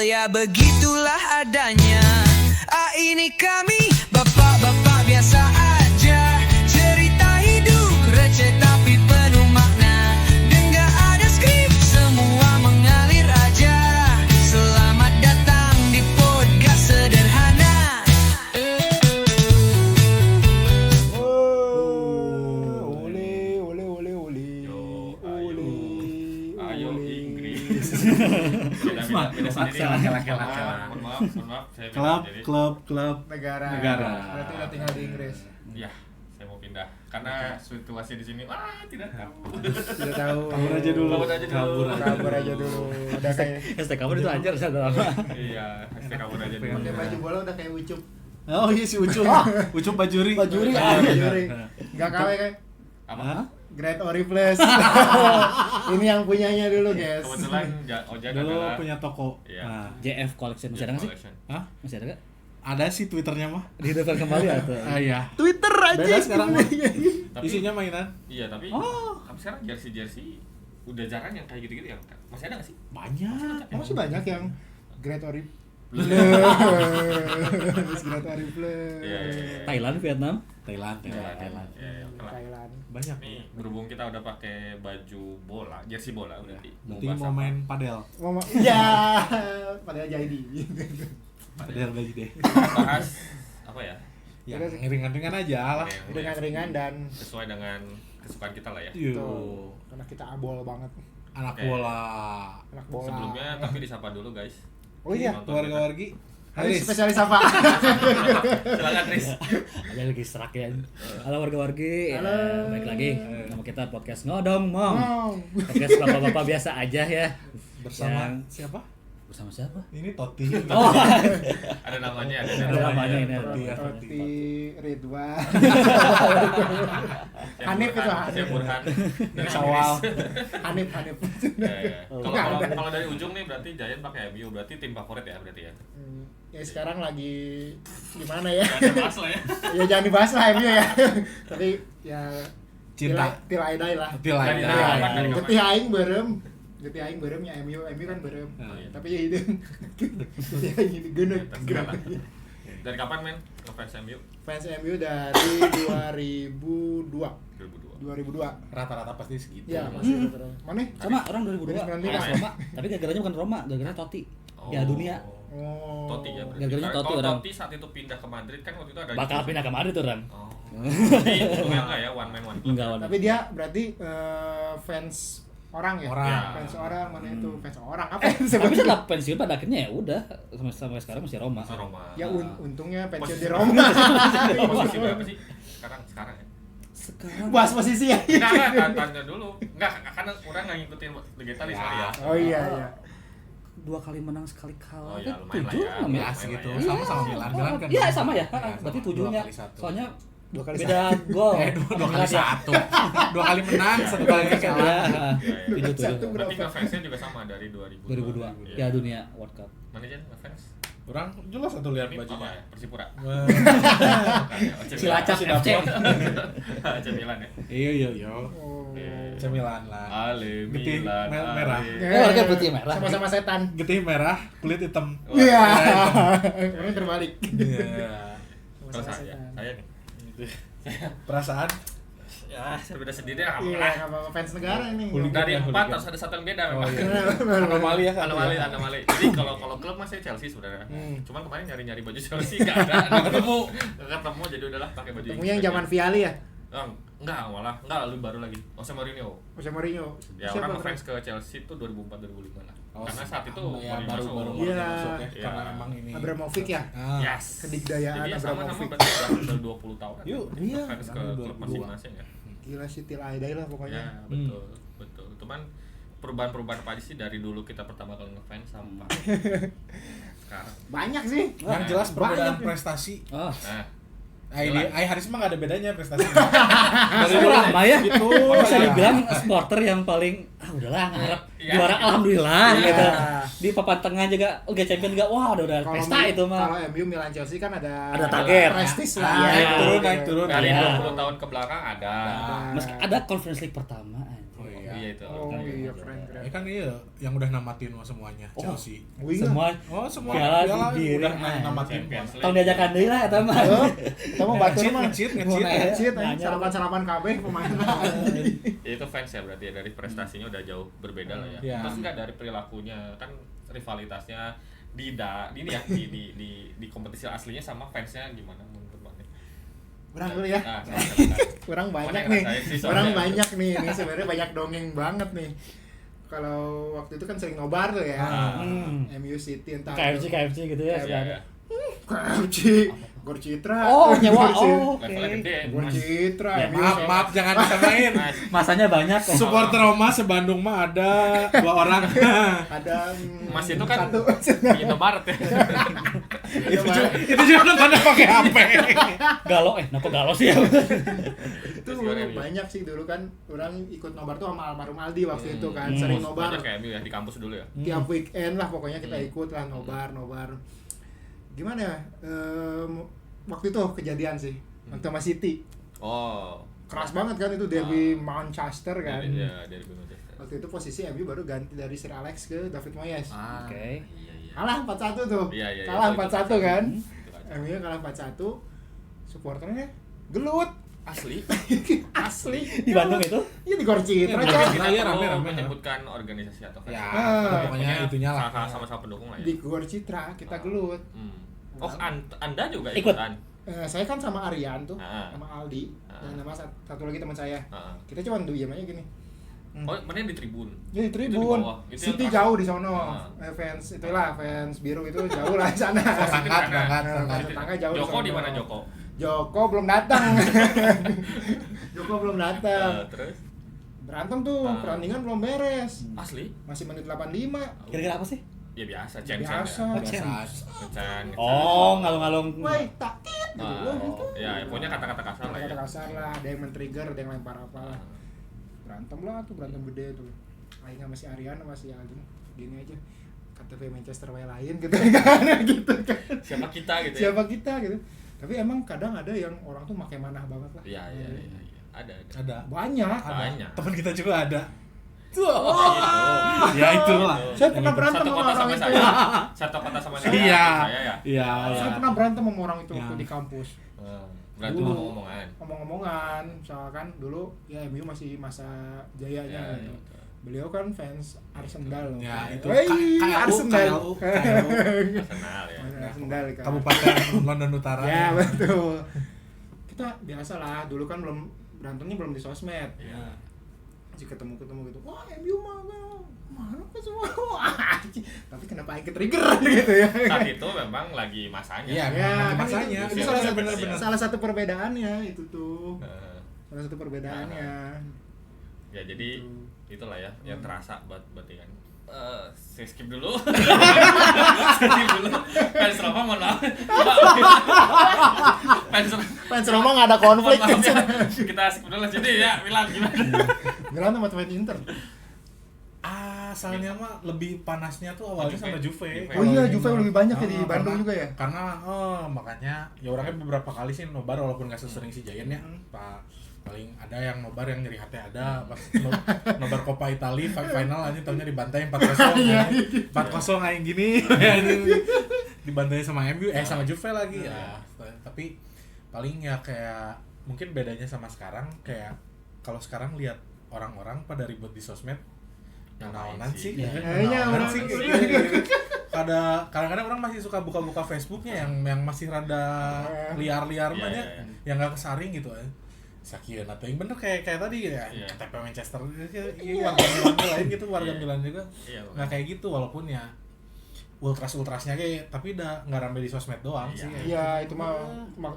ya begitulah adanya. Ini kami bapak-bapak biasa aja. Cerita hidup receh tapi penuh makna. Dan gak ada skrip, semua mengalir aja. Selamat datang di podcast sederhana. Ayo Inggris. Beda sendiri. Mohon maaf, saya beda sendiri. Klub negara. Berarti udah tinggal di Inggris. Ya, saya mau pindah karena situasi di sini tidak tahu. Tidak tahu. Kabur aja dulu. Kabur aja dulu. Udah kayak Hashtag kabur itu anjir saya lama. Iya, hashtag kabur aja dulu. pakai baju bola udah kayak Ucup. Oh iya si Ucup. Ucup Bajuri. Bajuri. Enggak KW kan? Apa? Great Oriflamme. Ini yang punyanya dulu, guys. Kebetulan Ojek Dulu adalah punya toko. Iya. Nah, JF Collection masih ada nggak sih? collection. hah? Masih ada nggak? Ada sih Twitternya mah. Dihidupkan kembali atau? Iya. Twitter aja. Beda sekarang mah. Tapi Isinya mainan. iya, tapi Oh. sekarang jersey udah jarang yang kayak gitu-gitu ya. Masih ada nggak sih? Banyak. Masih banyak yang Great Oriflamme. Great Oriflamme. Iya. Thailand, Vietnam. Thailand. Iya, oke lah. Thailand. Banyak. Nih, berhubung kita udah pakai baju bola, jersey bola berarti. Berarti bahas mau apa? main padel. Ya, padahal jadi. Padel lagi deh. Bahas apa ya? Yang ringan-ringan aja lah. Dengan ringan dan sesuai dengan kesukaan kita lah ya. tuh, karena kita abol banget. Anak Oke. bola. Anak bola. Sebelumnya tapi disapa dulu guys. Oh iya, Nonton Keluarga-wargi. hari Haris. spesialis apa? Silakan Riz. Ada lagi serak ya. Halo warga-wargi. Halo. Baik lagi. Nama kita podcast Ngodong Mong. Wow. Podcast bapak-bapak biasa aja ya. Bersama Yang- siapa? Bersama siapa? Ini Toti. Oh, Ada namanya, Ada namanya ini. Iya. Roti Ridwan. Syekh Hanif itu, Burhan, Hanif. Syekh Burhan. Dari Sawal. Hanif. Ya, ya. Oh. Kalau dari ujung nih berarti Giant pakai MU, berarti tim favorit ya berarti ya. Ya sekarang lagi gimana ya? Gak ada bahas lah ya. Ya jangan dibahas lah MU ya. Tapi ya Cinta. tilai lah. Tilai. Dari kapan, dari kapan? Getih aing berem. Getih aing beremnya MU kan berem. Oh, iya. Tapi ya itu. Getih aing ini genet. Terserah lah. Dari kapan men ngefans MU? Fans MU dari 2002. 2002. Rata-rata pasti segitu. Ya, masih betul. Mana? sama orang 2002. 2009. Roma. Tapi gara-garanya bukan Roma, gara-garanya Totti. Ya dunia. Oh. Totti ya berarti. Gara-garanya Kalau Totti orang. Totti saat itu pindah ke Madrid kan waktu itu ada Bakal pindah ke Madrid tuh orang. Oh. Jadi untungnya enggak ya one man one club. Enggak, Tapi dia berarti fans orang ya? Orang. Fans orang mana itu? Fans orang apa? Tapi Sebenarnya setelah pensiun pada akhirnya ya udah sampai sekarang masih Roma. Masa Roma. ya untungnya pensiun di Posisi- Roma. Posisi berapa sih? Sekarang ya. Sekarang Bahas posisi ya. Enggak, tanya dulu. Enggak, karena orang enggak ngikutin Liga Italia sekali ya. Oh iya. 2 kali menang sekali kalah. Oh, ya, Kan lumayan lah 7 ya. namanya. Ya Lumayan segitu. lah ya. Sama-sama Milan. Milan kan. Iya sama ya. Iya, Berarti sama. 7-nya. 2 kali 1. Soalnya 2 kali beda gol. Dua kali satu. 2 kali menang, 1 kali Ya, kalah. tujuh Satu tujuh. Berarti ngefansnya juga sama dari 2002. 2002 Iya. ya dunia World Cup. Mana aja ngefans? Orang jelas satu lihat Tapi apa bajunya. ya? Persipura. Cilacap FC. AC Milan ya. Iya. Oh. Cemilan lah. Ale Getih Milan. merah. warga putih merah. Sama-sama setan. Getih merah, kulit hitam. Iya. Orang terbalik. Iya. Kalau saya nih. Perasaan Ya, berbeda sendiri lah. Iya, Apa apa fans negara ini. Hooligan. Dari Ya, 4 hooligan. harus ada satu yang beda Oh, memang. iya. Anomali ya satu. Anomali. Jadi kalau klub masih Chelsea sebenarnya. Cuman kemarin nyari-nyari baju Chelsea enggak ada. Nggak ketemu jadi udahlah pakai baju Temunya yang zaman Viali ya? Enggak, malah enggak lu baru lagi. Jose Mourinho. Jose Mourinho. Ya Siapa, orang Bro? ngefans ke Chelsea itu 2004 2005 lah. Oh, Karena saat itu ya, Mourinho baru masuk. Iya. masuk ya. Iya. Karena emang ini. Abramovich ya? Ah. Yes. Kedigdayaan Jadi sama-sama Abramovich. berarti udah 20 tahun. Yuk, iya. Fans ke Karena klub 2002. masing-masing ya. Gila sih til aidai lah Ya, pokoknya. betul. Cuman perubahan-perubahan apa aja sih dari dulu kita pertama kali ngefans sampai sekarang. Banyak sih. Yang jelas perbedaan prestasi. Oh, Nah, Ai Haris mah gak ada bedanya prestasi. dari lama ya. Gitu. Bisa dibilang supporter yang paling udahlah ngarep Iya. juara alhamdulillah Iya. gitu. Di papan tengah juga Liga Champions juga wah udah Kalau pesta itu mah. Kalau MU Milan Chelsea kan ada target. prestis lah. Iya. Naik turun, Gitu. naik turun. dari Iya. 20 tahun ke belakang ada. Nah, Meski ada Conference League pertama anjing. Oh iya. Iya, iya itu. Oh iya keren. Ya kan iya yang udah namatin semuanya Chelsea. Semua Semua piala diri udah mah. namatin. Champions League. tong diajakan deui lah eta mah. Kita mau batur mah. Ngecit. Ngecit aja Nanya. sarapan kabeh pemain. Ya, itu fans ya berarti ya, dari prestasinya udah jauh berbeda lah ya. Iya. Terus enggak dari perilakunya kan rivalitasnya di kompetisi aslinya sama fansnya gimana menurut Bang? Kurang dulu ya. Nah, Kurang banyak Mana yang nih. ngerasain sih Kurang soalnya? banyak nih. Ini sebenarnya banyak dongeng banget nih. Kalau waktu itu kan sering nobar tuh ya. MU City entah KFC gitu ya. Iya, iya. KFC, Gor Citra. Oh, nyewa. Gor Citra. Oh, oke. Levelnya gede. Gor Mas. Citra. Ya, MU. Maaf jangan disamain. Mas, Masanya banyak kok. Supporter Roma sebandung mah ada 2 orang. Ada Mas itu kan satu. di Indomaret ya. Itu juga pada pakai HP. Galo kok galo sih ya. Itu Terus gimana, MU? banyak sih dulu kan orang ikut nobar tuh sama almarhum Aldi waktu itu kan sering nobar Banyak kayak MU ya di kampus dulu ya. tiap weekend lah pokoknya kita ikut lah nobar gimana ya waktu itu kejadian sih sama City Oh. keras banget kan itu derby Manchester kan Dari Manchester. waktu itu posisi MU baru ganti dari Sir Alex ke David Moyes Oke. Iya. kalah 4-1 tuh Iya, iya, kalah itu 4-1 kan Itu aja. MU kalah 4-1 supporternya gelut Asli. asli Di Bandung itu? iya di Gor Citra Iya, Cak. Kita Iya, perlu rame-rame. menyebutkan organisasi atau Ya, Ah, pokoknya itunya lah. sama-sama pendukung lah ya. di Gor Citra kita gelut Oh, Anda juga Ikut. ikutan? saya kan sama Aryan tuh Ah. sama Aldi dan nama satu lagi teman saya Heeh. kita cuma diam aja gini Oh, mana di tribun? ya di Itu di tribun bawah. Itu City yang jauh di sono Ah. fans itulah fans biru itu jauh lah di sana Berangkat. tetangga jauh di Joko sono. di mana Joko? Joko belum datang Joko belum datang Terus berantem tuh Ah. pertandingan belum beres asli? masih menit 85 Kira-kira apa sih? Ya biasa, cen biasa Ngecan. Oh, ngalung-ngalung. woi takit gitu loh gitu Ya, pokoknya kata-kata kasar lah ya. kata kasar lah ada yang men-trigger ada yang lempar apa lah berantem lah tuh berantem gede tuh Aing sama si Aryan sama si Aldi gini aja KTP Manchester way lain gitu kan gitu kan Siapa kita gitu ya? siapa kita gitu tapi emang kadang ada yang orang tuh pakai manah banget lah Iya. Ada. Ada. banyak Banyak. Teman kita juga ada. Oh, Ya itulah. saya pernah berantem Satu sama kota orang sama itu saya. Satu kota sama saya. Iya. Saya ya. Iya, saya iya. pernah berantem sama orang itu Ya. waktu di kampus Berarti Dulu. ngomong-ngomongan. ngomong-ngomongan soalnya kan dulu ya MU masih masa jayanya Ya, gitu. ya. Beliau kan fans Arsenal loh. Ya, itu Wey, KLU, Arsenal. Arsenal ya. Arsenal kan. Kabupaten London Utara. Ya betul. Kita biasa lah, dulu kan belum berantemnya belum di sosmed. Iya. Masih ketemu gitu. Wah, MU mana ke semua. Wah, tapi kenapa Aing ke-trigger gitu ya. Saat itu memang lagi masanya. Iya, Ya, memang kan masanya. itu Iya, salah satu benar-benar. salah satu perbedaannya itu tuh. Eh, Salah satu perbedaannya. Ya jadi itulah ya yang terasa berarti kan. Saya skip dulu. Skip dulu. Fans Roma mohon maaf. Fans Roma nggak ada konflik. Mohon maaf ya. Kita skip dulu jadi ya Milan gimana? Milan sama teman Inter. Asalnya mah lebih panasnya tuh awalnya sama Juve. Oh iya, Juve lebih banyak ya di Bandung karena- juga ya? Karena makanya ya orangnya beberapa kali sih nobar walaupun gak sesering si Giant ya. Paling ada yang nobar yang nyeri hati ada pas nobar Coppa Italia final aja taunya dibantai 4-0 ya. 4-0 aing gini. Dibantai sama MU sama Juve lagi ya. Tapi paling ya kayak mungkin bedanya sama sekarang kayak kalau sekarang lihat orang-orang pada ribut di sosmed naonan sih. Kayaknya Naonan orang sih. itu. Kadang-kadang orang masih suka buka-buka Facebooknya yang masih rada liar-liar Iya, mah ya, iya. yang nggak kesaring gitu ya. Sakian atau yang bener kayak tadi ya, Iya. KTP Manchester warga Milan lain gitu, warga Iya. Milan juga Iya. nggak kayak gitu walaupun ya ultrasnya kayak tapi nggak rame di sosmed doang Iya. sih. Iya, itu mah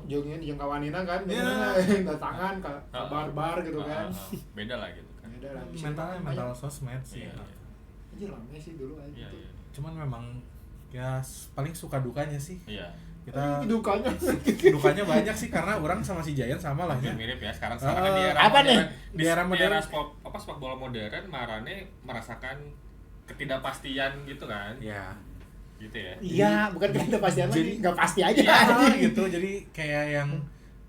jauhnya yang kawanina kan, Iya. datangan ke bar-bar gitu kan. Beda lah gitu kan. Beda lah. Mental sosmed sih. Iya. Anjir rame sih dulu aja. Iya. gitu. Cuman memang ya paling suka dukanya sih. Iya. Kita Dukanya. dukanya banyak sih karena orang sama si Giant sama lah ya. Mirip ya sekarang kan di era apa nih? modern, Di era modern. sepak bola modern Marane merasakan ketidakpastian gitu kan. Ya. Gitu ya. Iya, bukan ketidakpastian lagi, Jadi- nggak pasti aja. Iya gitu, jadi kayak yang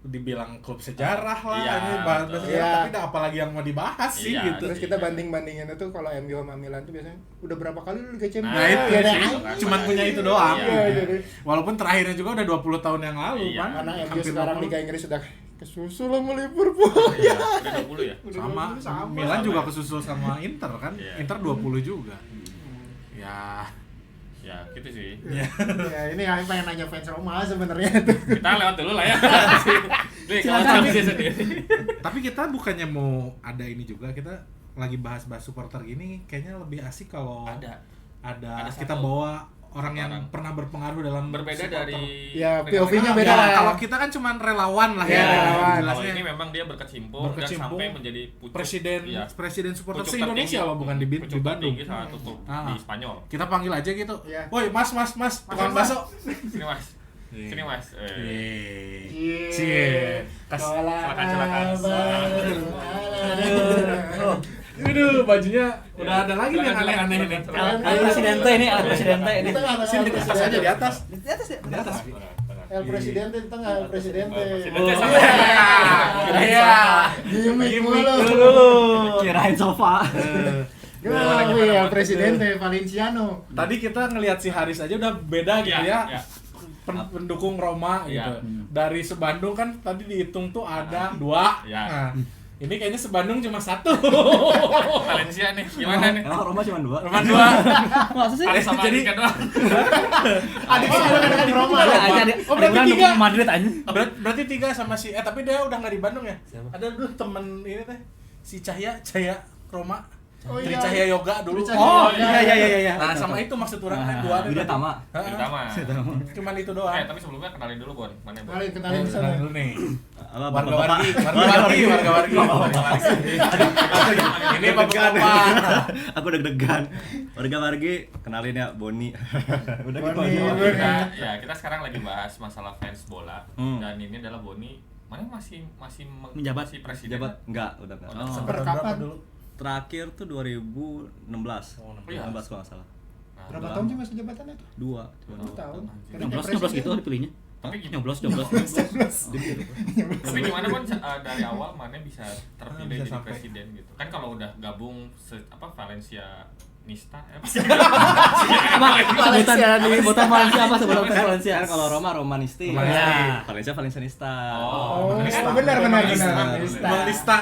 dibilang klub sejarah lah, Iya, ini bahas betul. sejarah, Iya. tapi dah apalagi yang mau dibahas sih Iya, gitu. Terus kita banding-bandinginnya tuh kalau MU sama Milan tuh biasanya udah berapa kali lu Liga Nah, Champions? Nah itu Ya, sih, nah, cuman punya itu doang. Iya, jadi Walaupun terakhirnya juga udah 20 tahun yang lalu Iya. kan. karena MU Hampir sekarang 20. Liga Inggris sudah kesusul sama Liverpool. Iya, udah 20 ya. sama Milan juga kesusul sama Inter kan. Iya. Inter 20 juga. Ya, Ya, gitu sih. ya. Ya ini yang pengen nanya fans Roma sebenarnya tuh. Kita lewat dulu lah ya. Nih, kalau Silakan. bisa sendiri. Tapi kita bukannya mau ada ini juga, kita lagi bahas-bahas supporter gini kayaknya lebih asik kalau Ada ada satu kita bawa orang yang orang. pernah berpengaruh dalam Berbeda supporter. dari Ya, negara POV-nya lain. beda Ya, lah. kalau kita kan cuman relawan lah Ya, ya. relawan. Kalau Jelasnya ini memang dia berkecimpung dan Berkecimpung. sampai menjadi pucuk presiden iya, presiden supporter pucuk se-Indonesia tertinggi. loh, bukan di Pucuk Bandung. tertinggi salah satu Ah. di Spanyol. Kita panggil aja gitu. Iya. Woi, Mas, tukang bakso. Sini Mas. Sini Mas. Cie. Silakan. Aduh, bajunya udah ada lagi nih yang Silakan, aneh-aneh silakan, nih. silakan. Al Presidente ini, Al Presidente ini. Kita nggak ada Sini di atas aja di atas. Di atas ya? Di atas. El Presidente di tengah, El Presidente. Presidente Oh, sama. Iya. Gimik Gimik mulu. dulu. Kirain sofa. Gimana El Presidente Valenciano. Tadi kita ngelihat si Haris aja udah beda gitu Iya, ya. iya. Pendukung Roma Iya. gitu. Dari sebandung kan tadi dihitung tuh ada 2. Iya. Nah, ini kayaknya sebandung cuma 1. Valencia nih, gimana nih? Emang Roma cuma 2? Roma 2. Masa sih? Ada sama Jadi- Adika doang. Adiknya ada di Roma. Ada aja ada. Oh, berarti orang tiga. dukung Madrid aja. Berarti 3 sama si tapi dia udah nggak di Bandung ya? Siapa? Ada dulu temen ini teh si Cahya Roma. Oh, Tri iya. Cahya Yoga dulu. Tri Cahya Oh, Yoga. iya. Nah, sama itu maksud orang Nah, 2 Widya Tama. Pertama. Cuman itu doang. Tapi sebelumnya kenalin dulu Bon. Mana Bon? Kenalin kenalin di sana. Kenalin dulu nih. Halo, Warga Bapak-bapak. wargi. Ini bapak-bapak. Aku deg-degan. Warga wargi, kenalin ya Boni. Udah gitu Boni, aja. Boni. Ya, kita sekarang lagi bahas masalah fans bola dan ini adalah Boni. Mana masih Menjabat. masih presiden. Jabat enggak, udah enggak. Oh, Oh. Per kapan? dulu? Terakhir tuh 2016. Oh, 2016 kalau nggak salah. Nah, Berapa Udah tahun lama. sih masa jabatannya tuh? 2. 2 tahun. Karena 16 gitu dipilihnya. Tapi gini. Nyoblos. Tapi gimana Bon dari awal mana bisa terpilih Bisa jadi sampai. presiden gitu. Kan kalau udah gabung Valencia Nista Sebutan Valencia apa sebutan Valencia? Kan kalau Roma Romanisti. Romanisti. Ya, Valencia Valencianista. Oh, Nista. benar. Nista. Bang Lista.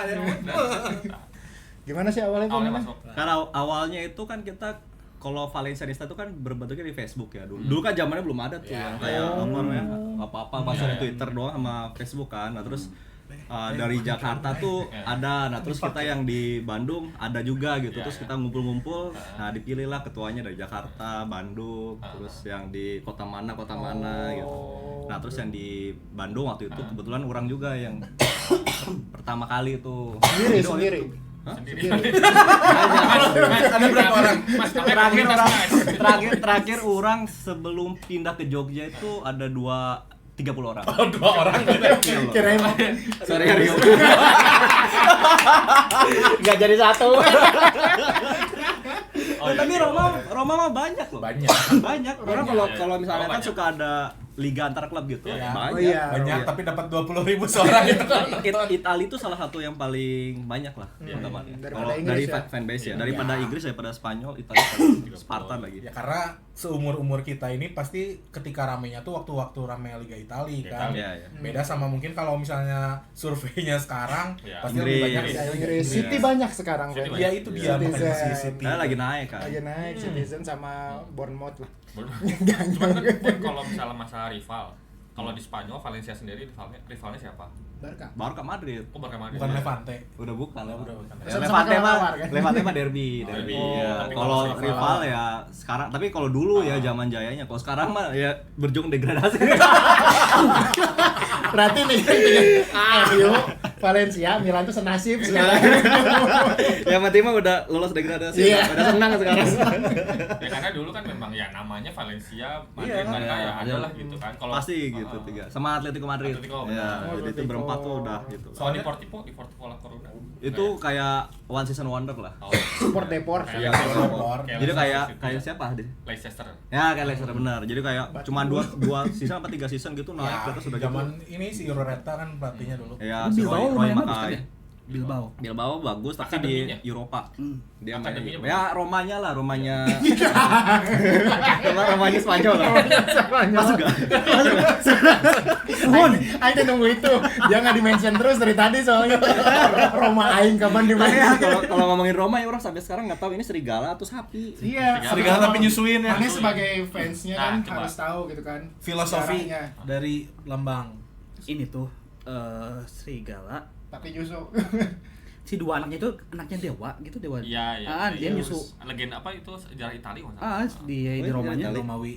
Gimana sih awalnya Awalnya Bang? masuk. Karena awalnya itu kan kita kalau Valencianista itu kan berbentuknya di Facebook ya dulu. Dulu kan zamannya belum ada tuh yang kayak apa namanya apa-apa masuk Iya. Twitter doang sama Facebook kan. Nah, terus dari Jakarta tuh ada. Nah, terus kita yang di Bandung ada juga gitu. Iya, Terus iya. kita ngumpul-ngumpul. Nah, dipilihlah ketuanya dari Jakarta, Bandung, terus yang di kota mana gitu. Nah, terus yang di Bandung waktu itu kebetulan orang juga yang pertama kali itu. Sendiri. Sendiri. Ada berapa orang? Mas, terakhir Mas. Terakhir orang sebelum pindah ke Jogja itu ada 30 orang. Oh, 2 orang. Kirain Sorry Rio. Gak jadi satu. Tapi Roma mah banyak loh. Banyak. Orang kalau misalnya Oh, kan banyak. suka ada liga antar klub gitu. Iya. Banyak. Oh, iya. Banyak tapi dapat 20.000 seorang itu kan. Italia itu salah satu yang paling banyak lah penggemarnya. Daripada Kalau Inggris dari ya? fanbase ya, Iya. daripada Inggris daripada Spanyol, Italia paling Spartan lagi. Ya karena seumur-umur kita ini pasti ketika ramenya tuh waktu-waktu rame Liga Italia kan. Iya, iya. Beda sama mungkin kalau misalnya surveinya sekarang Iya. pasti lebih banyak Inggris. ya Inggris. City banyak sekarang City kan. Iya itu dia makanya si Citizen. City. Karena lagi naik kan. Lagi naik Citizen sama Bournemouth lah. Cuman kan Bon, kalau misalnya masalah rival, kalau di Spanyol Valencia sendiri rivalnya siapa? Barca. Barca Madrid. Oh, Barca Madrid. Bukan Levante. Udah bukan. Udah bukan. Ya, Sama-sama Levante mah kelelawar, kan? Levante mah derby. Oh, Ya. tapi Kalau kalau rival ya sekarang, tapi kalau dulu ya zaman jayanya. Kalau sekarang mah ya berjuang degradasi. Berarti nih MU Valencia, Milan tuh senasib sekarang. Yang penting mah udah lolos degradasi. Iya. Udah senang sekarang. Ya karena dulu kan memang ya namanya Valencia, Madrid, Iya, Barca ya iya. ada lah gitu kan. Kalau Pasti gitu tiga. Sama Atletico Madrid. Atletico, Ya, benar. jadi itu berempat tuh udah gitu. Soal di Portipo La Coruna. Itu kayak one season wonder lah. Oh, Support Depor. Iya, Depor. Jadi kayak siapa deh? Leicester. Ya kayak Leicester benar. Jadi kayak cuma dua season apa 3 season gitu naik Ya, ke atas udah gitu. zaman ini si Urareta kan pelatihnya dulu. Ya, si Bilbao Roy lumayan bagus kan Mackay. ya? Bilbao. Bilbao bagus tapi Akademinya? di Eropa. Dia main Akademinya ya Romanya lah, Romanya. Romanya Spanyol lah. Masuk enggak? Aing nunggu itu. Dia nggak di-mention terus dari tadi soalnya. Roma Aing kapan Makanya di-mention? kalau ngomongin Roma ya orang sampai sekarang nggak tahu ini serigala atau sapi. Iya. Serigala tapi nyusuin ya. Mana sebagai fansnya Nah, kan coba. harus tahu gitu kan. Filosofi sejarahnya. dari lambang. Ini tuh serigala. Tapi justru Si dua anaknya itu anaknya dewa gitu, dewa. Iya, iya. Ah, dia iya. nyusu. Legenda apa itu sejarah Italia nggak Ah, salah? di Oh, Romanya. Itali. Romawi.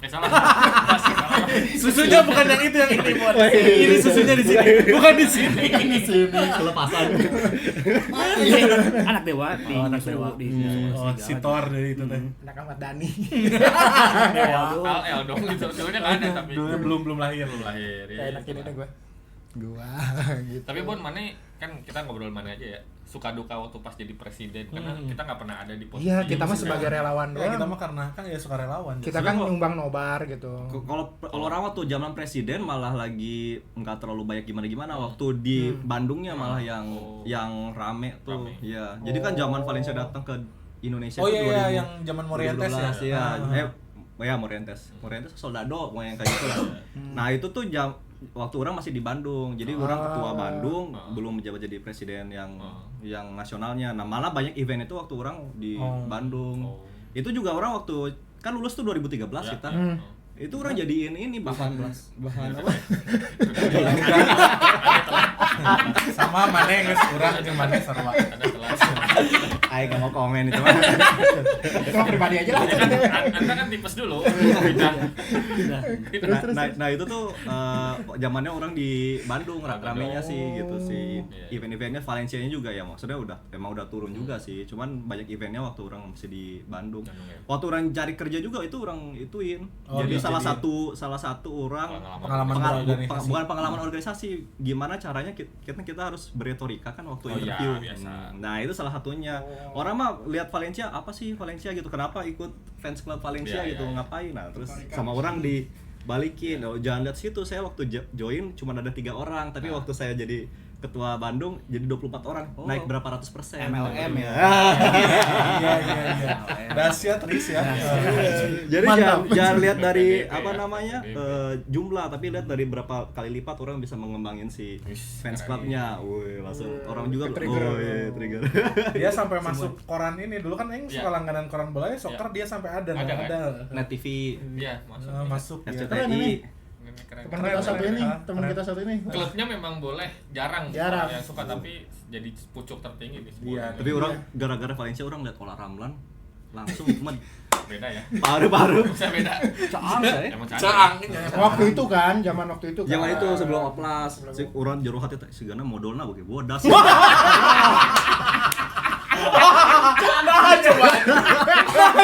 Salah. Susunya bukan yang itu yang ini, Bon. Ini susunya di sini, bukan di sini. di sini. Kelepasan. Anak dewa di Oh, anak nyusu, dewa. di nyusu Oh, serigala si Thor dari itu teh. Anak Ahmad Dhani. Al dong gitu. Dulunya nggak ada tapi Dulunya belum lahir. belum lahir. Kayak enak ini deh gua. Gitu. Tapi Bon, mana kan kita ngobrol mana aja ya. Suka duka waktu pas jadi presiden karena kita nggak pernah ada di posisi. Iya, kita mah itu sebagai kan. relawan Ya doang. kita mah karena kan ya suka relawan. Kita kan nyumbang nobar gitu. Kalau orang waktu zaman presiden malah lagi nggak terlalu banyak gimana waktu di Bandungnya malah yang rame tuh. Rame. Iya. Jadi kan zaman Valencia datang ke Indonesia Oh tuh iya, yang zaman Morientes ya. 2012, iya. Ya Morientes Soldado pokoknya kayak gitu lah. Nah itu tuh waktu orang masih di Bandung, jadi orang ketua Bandung belum menjabat jadi presiden yang nasionalnya. Nah malah banyak event itu waktu orang di Bandung. Itu juga orang waktu kan lulus tuh 2013 kita. Itu orang jadiin ini bahan apa? Sama mana yang geus urang jeung mana sarua. Ada telat. Ayo nggak mau komen itu mah. Kalau pribadi aja lah. Anda kan tipes dulu. Nah itu tuh zamannya orang di Bandung ramenya sih gitu sih. Event-eventnya Valencia-nya juga ya maksudnya emang udah turun juga sih. Cuman banyak eventnya waktu orang masih di Bandung. Waktu orang cari kerja juga itu orang ituin. Oh, Jadi iya, salah satu orang Pengalaman berorganisasi. bukan pengalaman organisasi, gimana caranya kita harus beretorika kan waktu Oh, iya, interview. biasa. Nah itu salah satunya. Orang mah lihat Valencia apa sih Valencia gitu, kenapa ikut fans club Valencia Iya, gitu, iya, iya. ngapain? Nah terus sama orang dibalikin, oh, jangan lihat situ, saya waktu join cuma ada 3 orang, tapi waktu saya jadi ketua Bandung jadi 24 orang, naik berapa ratus %. MLM ya. Iya. Dahsyat Riz ya. Jadi Mantap. jangan lihat dari PBB apa ya, namanya PBB. jumlah, tapi lihat dari berapa kali lipat orang bisa mengembangin si Wis, fans keren. clubnya. Wih, langsung orang juga Trigger. trigger. Dia sampai masuk koran ini. Dulu kan aing suka Iya. langganan koran bola ya, soccer dia sampai ada. Ada, kan? Net TV, Iya, masuk. Masuk dia. Keren ini. SCTI. Keren. Teman kita satu ini, Keren. teman kita satu ini. Klubnya memang boleh, jarang Jarang. orang yang suka tapi jadi pucuk tertinggi di sebuah. Iya, Tapi orang gara-gara Valencia orang lihat Ola Ramlan langsung Beda ya. paru-paru. Bisa beda. Caang saya. Emang Caang. Waktu itu kan, zaman waktu itu kan. Zaman itu sebelum oplas, si orang jero hati teh sigana modalna beuki bodas.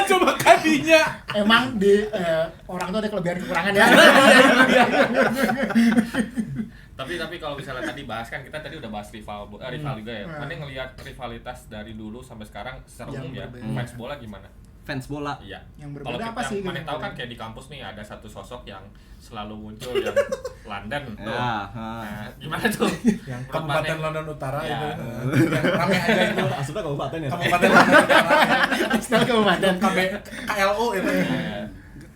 Coba kadinya. Emang di orang tuh ada kelebihan kekurangan ya. Tapi kalau misalnya tadi bahas kan kita tadi udah bahas rival juga ya. Mana ngelihat rivalitas dari dulu sampai sekarang secara Yang umum ya. berbeda. Fans bola gimana? Fans bola. Iya. Yang Kalau berbeda apa sih? Mana gitu? tahu kan kayak di kampus nih ada satu sosok yang selalu muncul yang London tuh. Ya, Nah, gimana tuh? Yang Menurut Kabupaten Mane? London Utara Ya. itu. Yang rame aja itu. Asupnya kabupaten ya. Kabupaten London Utara. Istilah kabupaten. KLU itu. Iya.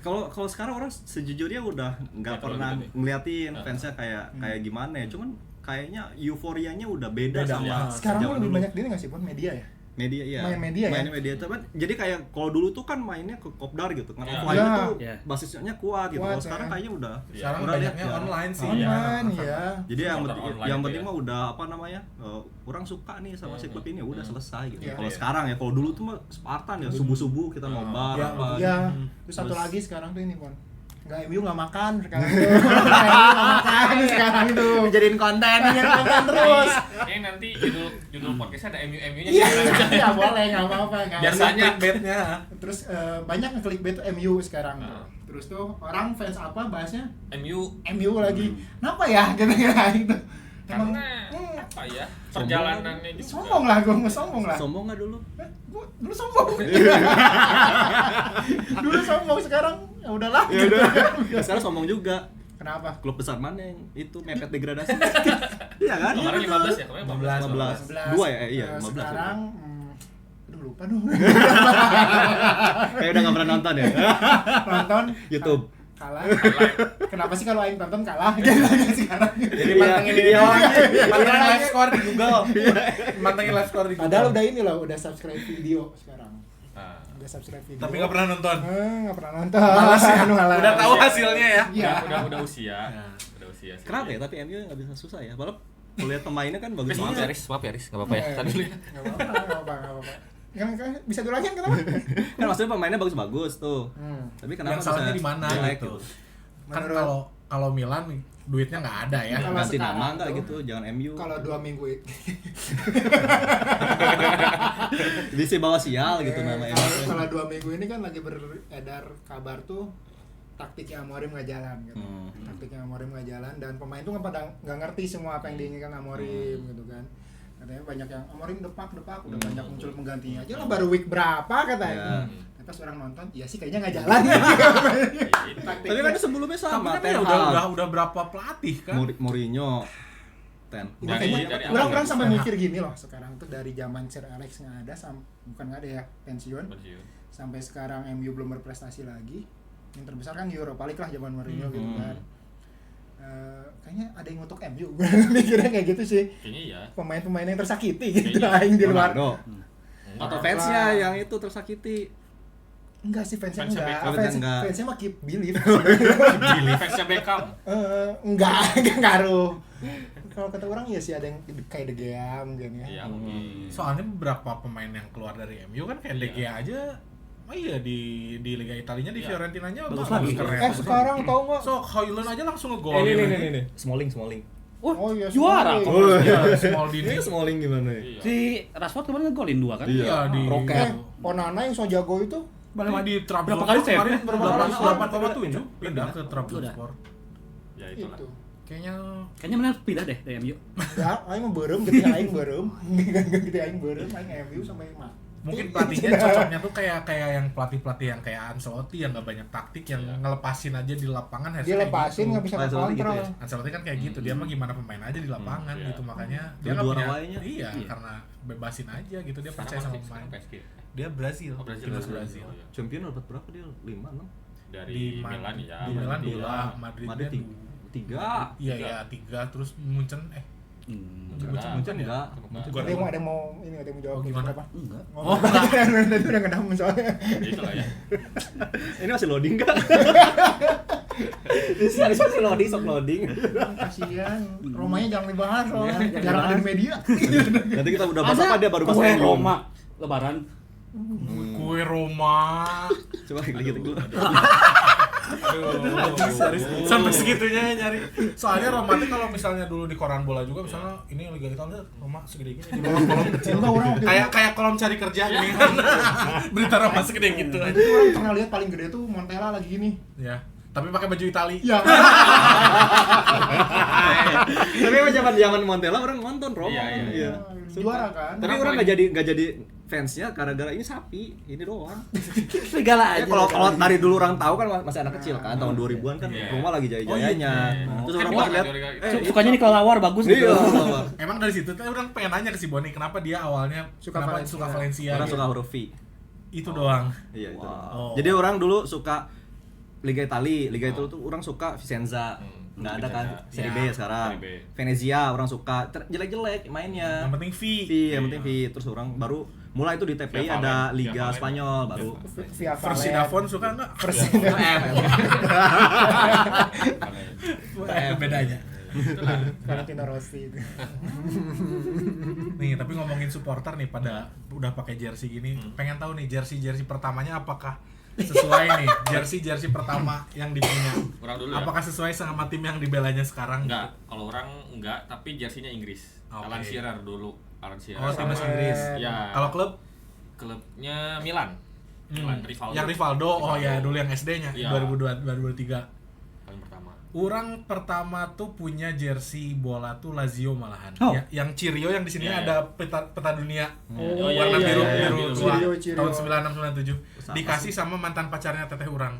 Kalau sekarang orang sejujurnya udah nggak Nggak terlalu pernah gitu nih. ngeliatin fansnya kayak gimana ya. Cuman kayaknya euforianya udah beda Beda, sama ya. Sekarang zaman lebih dulu. banyak ini nggak sih, Pon? Media ya? Media iya. Main media ya? Mainnya media cuman jadi kayak kalau dulu tuh kan mainnya ke kopdar gitu kan. Iya. Offline Iya. tuh Iya. basisnya kuat gitu. Kuat, Kalau sekarang ya. kayaknya udah Sekarang orang lihat banyaknya ya. online sih. Online ya. Jadi Supporter online yang itu penting ya. mah udah apa namanya? Orang suka nih sama si klub ini ya udah selesai gitu. Iya. Kalau Iya. sekarang ya kalau dulu tuh mah Spartan ya subuh-subuh kita nobar Iya, apa. Ya, gitu. terus satu Terus- lagi sekarang tuh ini, Pon. Nggak MU nggak makan sekarang tuh. MU nggak makan sekarang tuh. Jadiin konten. Terus. Ini nanti judul podcastnya ada MU-nya. Iya boleh nggak apa-apa. nggak Biasanya apa-apa. clickbaitnya. Terus banyak yang clickbait MU sekarang. Terus tuh orang fans apa bahasnya MU lagi. Kenapa ya kira-kira gitu. Emang Karena apa ya? Perjalanannya juga. sombong lah, gue mau sombong lah. Sombong nggak dulu? Gue dulu sombong. Dulu sombong, sekarang ya udahlah. Ya gitu. udah. Sekarang sombong juga. Kenapa? Klub besar mana yang itu mepet degradasi? Iya kan? Kemarin 15 ya, kemarin 15. 2 ya? Iya, 15. Sekarang aduh lupa dong. Kayak udah nggak pernah nonton ya? Nonton YouTube. kalah. Kenapa sih kalau aing tonton kalah gitu sekarang? Jadi Iya, mantengin ini iya. doang. Mantengin live score di Google. Mantengin live score di Google. Padahal udah ini loh, udah subscribe video sekarang. Nah, Udah subscribe video. Tapi nggak pernah nonton. Nggak pernah nonton. Malas ya. Malas. Udah tahu hasilnya ya. Iya. udah usia. Ya. Udah usia sih. Kenapa ya? Tapi MU nggak bisa susah ya. Padahal lihat pemainnya kan bagus Maaf banget. ya, Riz, enggak apa-apa ya. Tadi dulu ya. Nggak apa-apa. Yang bisa diulangin kenapa? Kan maksudnya pemainnya bagus-bagus tuh. Tapi kenapa Yang salahnya bisa di mana jelek gitu. Kan Menurut- kalau Milan nih, duitnya nggak ada ya. Kalau Ganti sekarang nama nggak tuh, gitu, jangan MU. Kalau 2 minggu itu Bisa bawa sial gitu nama MU. kalau 2 minggu ini kan lagi beredar kabar tuh taktiknya Amorim nggak jalan gitu. Taktiknya Amorim nggak jalan dan pemain tuh nggak ngerti semua apa yang diinginkan Amorim gitu kan. Katanya banyak yang Amorim depak udah banyak muncul penggantinya aja lah, baru week berapa katanya. Pas orang nonton, iya sih kayaknya nggak jalan. Tapi kan sebelumnya Tapi sama. kan ya udah berapa pelatih kan? Mourinho. Dari Orang awal. sampai mikir gini loh, sekarang tuh dari zaman Sir Alex nggak ada, bukan nggak ada ya, pensiun, sampai sekarang MU belum berprestasi lagi. Yang terbesar kan Europa League lah zaman Mourinho gitu kan. Kayaknya ada yang untuk MU. Gue mikirnya kayak gitu sih. Kayaknya iya. Pemain-pemain yang tersakiti gitu Kayaknya. aing di luar. Ronaldo. Enggak. Atau fansnya yang itu tersakiti. Enggak sih, fansnya Fansnya enggak. Beckham enggak. Fansnya mah keep believe. Fansnya Beckham. Enggak ngaruh. Kalau kata orang ya sih ada yang kayak De Gea mungkin ya. Iya, mungkin. Soalnya beberapa pemain yang keluar dari MU kan kayak De Gea aja. Oh iya di Liga Italinya di Iya. Fiorentinanya Bagus bagus lagi. keren. Sekarang tahu nggak? So Højlund aja langsung ngegolin. Ini. Smalling. Oh iya, juara Smalling. kok. Iya, Smaldini. Ini Smalling gimana ya? Iya. Si Rashford kemarin ngegolin 2 kan? Iya di Roket. Onana yang so jago itu Sama di Trabzonspor Berapa kali save? kemarin Berapa kali save? 8,7 pindah ke Trabzonspor. Ya itulah. itu. Kayaknya Kayaknya benar pindah deh dari MU. Ya, aing mah beureum gitu aing beureum. Gitu aing beureum aing MU sama mah. mungkin pelatihnya cocoknya tuh kayak yang pelatih yang kayak Ancelotti yang nggak banyak taktik, yang ngelepasin aja di lapangan harusnya Dia kayak lepasin gitu. nggak bisa Ancelotti gitu kontrol. ya? Ancelotti kan kayak gitu, dia mah gimana pemain aja di lapangan iya. gitu, makanya dia Dia nggak juara punya wainya. iya, Iya. karena bebasin aja gitu, dia percaya Sekarang sama masih- pemain. sekarang PSG. Dia Brazil, Oh, Brazil. timnas Brazil. Oh, iya. Champion dapat berapa dia? 5, 6? Dari Di Milan ya. di Milan Madrid 2, Madrid Madrid dia 3. Iya ya 3, terus Munchen Munchen enggak. Ada yang mau ini ada yang mau jawab Oh, gimana? apa? Enggak. Oh, Tadi udah ngedam soalnya. Ya itulah ya. Ini masih loading enggak? Ini masih loading, sok loading. Kasihan. Romanya jangan dibahas soalnya. Iya, jangan Jarang ada di dibahas. media. Nanti kita udah bahas apa dia baru bahas kue MU. Roma lebaran. kue Roma. Coba dikit dulu. Serius, sampai segitunya nyari. Soalnya Roma tuh kalau misalnya dulu di koran bola juga, misalnya ini Liga Italia Roma segede gini di bawah kolom kecil. Enggak, orang waktu itu- Kayak kolom cari kerja gini kan. Berita Roma segede gitu aja. Itu orang pernah lihat paling gede tuh Montella lagi gini. Ya, tapi pakai baju Itali. Iya. Tapi emang zaman Montella orang nonton Roma. Iya. Juara kan. Tapi orang nggak jadi fansnya gara-gara ini sapi, ini doang. Segala Ya, aja. kalau dari dulu orang tahu kan masih anak kecil kan, tahun 2000-an kan Iya. Roma lagi jaya-jayanya. Terus orang Kan pas lihat juara- sukanya nih kelawar bagus gitu. iya. Emang dari situ tuh orang pengen nanya ke si Boni, kenapa dia awalnya Suka suka Valencia. Valencia? Orang gitu. suka huruf V. Itu doang. Iya itu. Wow. Jadi orang dulu suka Liga Italia itu tuh orang suka Vicenza. Nggak ada kan Serie B Ya, sekarang. Serie B. Venezia orang suka jelek-jelek mainnya. Yang penting V. V, yang penting V. Terus orang baru mulai itu di TPI Via ada Valen. Liga Via Valen. Spanyol baru. Via Versi Valen. Davon suka nggak? Versi Bedanya. Valentino Rossi itu. Nih, tapi ngomongin supporter nih, pada udah pakai jersey gini, pengen tahu nih jersey pertamanya apakah sesuai nih jersey pertama yang dipunya. Orang dulu ya. Apakah sesuai sama tim yang dibelanya sekarang? Enggak, kalau orang enggak, tapi jersinya Inggris. Oke. Alan Shearer dulu. Alan Shearer. Oh, timnas Inggris. Ya. Kalau klub Klubnya Milan. Milan Rivaldo. yang Rivaldo, oh ya dulu yang SD-nya Iya. 2003. Paling pertama. Orang pertama tuh punya jersey bola tuh Lazio malahan. Oh. Yang Cirio yang di sini Iya, ada peta dunia. Oh, iya, Warna iya, biru iya, iya, biru biru. tua Cirio. tahun 96 97. Dikasih sama mantan pacarnya teteh orang.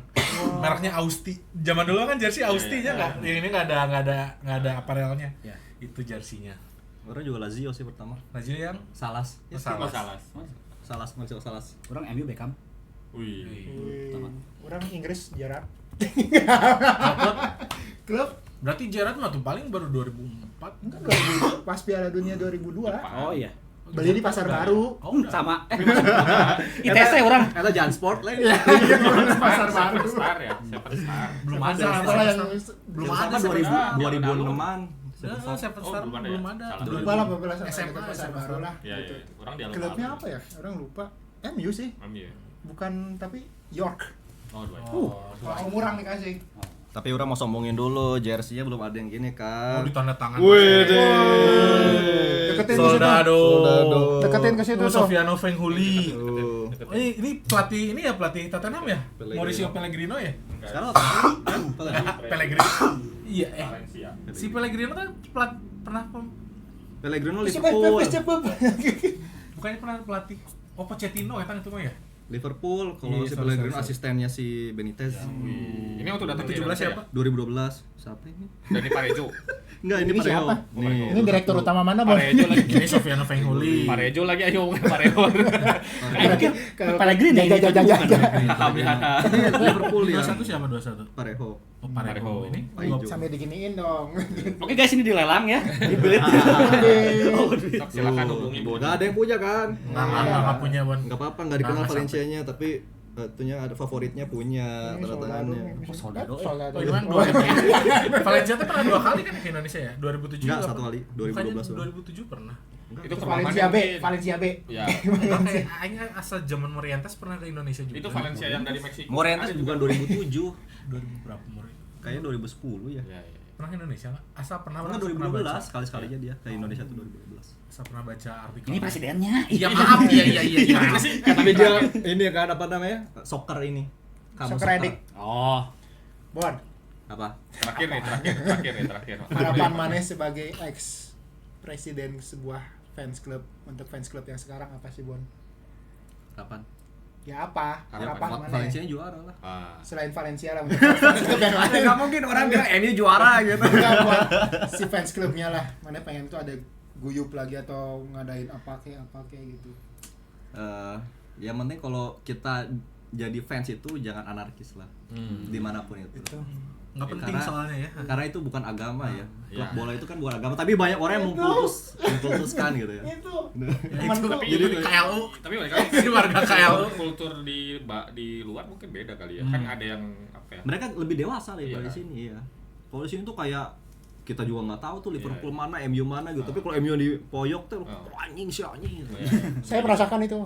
Mereknya Austi. Zaman dulu kan jersey Austi-nya enggak. Yang ini enggak ada aparelnya. Iya. Itu jersinya. Orang juga Lazio sih pertama. Lazio yang Salas. Oh, Oh, Salas. salah. Salas. Orang MU Beckham. Wih. Orang Inggris Gerrard. Klub. Klub Berarti Gerrard mah tuh paling baru 2004. enggak 2000 pas Piala Dunia 2002. Oh iya. Beli di Pasar Baru. Oh, enggak. Sama ITC orang. Eta Jan Sport lain. Pasar Baru. Star ya, Star. Belum ada. Salah yang Belum Sama ada 2006-an. Seven Star belum ada belum ya? ada. Salah. lupa lah beberapa SMA, Pasar SMA. Baru lah. Iya, gitu. iya. Orang di alun-alun. Klubnya apa ya? Orang lupa. MU sih, MU ya. bukan tapi York. Oh, dua. Kalau orang dikasih. Tapi orang mau sombongin dulu, jersey-nya belum ada yang gini Oh, kan. di tanda tangan. Deketin ke situ. Soldado. Deketin ke situ Oh, tuh. Sofiano Fenghuli. Tuh. Oh, ini pelatih Tottenham ya? Pellegrino. Mauricio Pellegrino ya? Sekarang Pellegrino. Iya, Valencia. si Pellegrino kan pernah Pellegrino Cepet, Liverpool. cepet. bukannya pernah pelatih Pochettino ya kan itu mah ya? Liverpool, kalau Iya, si sorry, Pellegrino sorry. asistennya si Benitez. Ini waktu datang 17 siapa? 2012. Siapa ini? Dari Parejo. Enggak, ini Ini Parejo. siapa? Nih. Ini direktur utama mana, Bang? Parejo lagi. Ini Sofiano Fenghuli. Parejo lagi ayo ngomongin Parejo. Pellegrini ini itu bukan. Liverpool ya. 21 siapa 21? Parejo. Oh, Parejo. Ini Parejo. Sampai diginiin dong. Oke guys, ini dilelang ya. Dibelit. Sok, silakan hubungi Boni. Enggak ada yang punya kan? Enggak punya, Bon. Enggak apa-apa, enggak dikenal Nggak Valencia-nya, tapi itunya ada favoritnya punya Ini tanda tangannya. Soldado. Oh, ini kan 2 Valencia tuh pernah 2 kali kan ke Indonesia ya? 2007 Enggak, apa? satu kali. Bukannya 2012 2007 pernah. Itu Valencia B, Valencia B. Ya. Enggak kayak aing asal zaman Morientes pernah ke Indonesia juga. Itu Valencia yang dari Meksiko. Morientes bukan 2007. 2000 berapa Morientes? Kayaknya 2010 ya. Ya, ya. Pernah ke Indonesia enggak? Asal pernah Pernah orang pernah 2012 baca. sekali-sekalinya dia ke Indonesia tuh 2012. Asal pernah baca artikel. Ini presidennya. Iya, maaf. Iya. Tapi dia ini kan apa namanya? Soccer ini. Soccer Addict. Oh. Bon, Apa? Terakhir. harapan Mane sebagai ex presiden sebuah fans club untuk fans club yang sekarang apa sih, Bon? Kapan? Ya apa? Harapan Mane? Valencia juara lah. Ah. Selain Valencia lah untuk fans club yang lain. Enggak mungkin orang bilang MU juara gitu. Enggak buat si fans clubnya lah. Mana pengen tuh ada guyup lagi atau ngadain apa kayak gitu. Yang penting kalau kita jadi fans itu jangan anarkis lah. Dimanapun itu. Enggak penting Karena- soalnya ya. Karena itu bukan agama ya. Klub Ya. bola itu kan bukan agama, tapi banyak orang yang memputuskan gitu ya. Itu. Ya, itu Tapi jadi itu- KLU. Tapi balik lagi Ini warga KLU. kultur di luar mungkin beda kali ya. Kan ada yang apa ya? Mereka lebih dewasa daripada Iya. di sini ya. Kalau di sini tuh kayak kita juga nggak tahu tuh Liverpool Iya. mana, MU mana gitu. Tapi kalau MU di poyok tuh Oh. anjing sih anjing. Ya. Saya merasakan itu.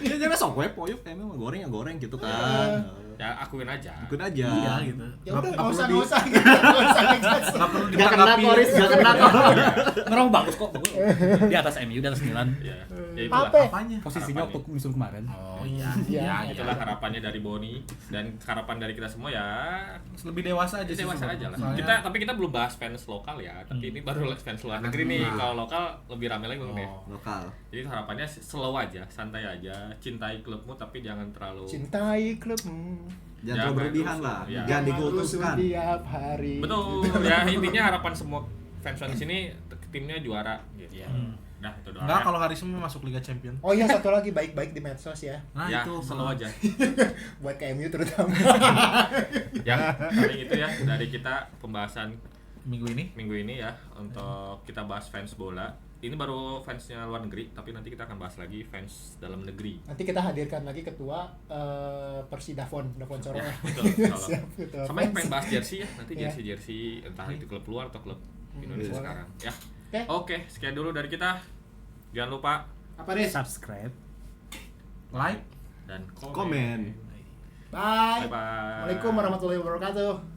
Ya jangan sok we poyok MU mah goreng ya goreng gitu kan. Ya akuin aja. Ikut aja. Iya gitu. Ya udah, Nggak nggak usah perlu gitu. Nggak usah dijelasin. Nggak perlu Gak kena ditanggapi. Koris, gak kena Koris. Ngerong bagus kok. Di atas MU, di atas Milan. Ya. Ya itulah. Apa? Apanya? Posisinya waktu musim kemarin. Oh iya. Iya. Itulah harapannya dari Boni dan harapan dari kita semua ya Lebih dewasa aja sih. dewasa sebenarnya. aja lah. Soalnya- Tapi kita belum bahas fans lokal ya. Tapi ini baru fans luar negeri nih. Kalau lokal lebih ramai lagi Bang deh. Lokal. Jadi harapannya slow aja, santai aja, cintai klubmu tapi jangan terlalu Cintai klubmu. Jangan terlalu berlebihan lah. Ya. Jangan dikultuskan. Tiap hari. Betul. Ya intinya harapan semua fans di sini timnya juara gitu. Nah, itu doang. Enggak, kalau Harisma masuk Liga Champion. Oh iya, satu lagi baik-baik di medsos ya. Nah, ya, itu slow aja. Buat KMU terutama. Ya, paling itu ya dari kita pembahasan minggu ini. minggu ini ya untuk kita bahas fans bola. Ini baru fansnya luar negeri, tapi nanti kita akan bahas lagi fans dalam negeri. Nanti kita hadirkan lagi ketua Persidafon, Davon Sorong. Ya, betul. Siap, ketua Sama yang fans. pengen bahas jersey ya, nanti Ya. jersey entah itu klub luar atau klub Indonesia boleh. sekarang. Ya. Oke. Oke, sekian dulu dari kita. Jangan lupa Apa deh? Subscribe. Like. dan Komen. Bye. Bye bye. Assalamualaikum warahmatullahi wabarakatuh.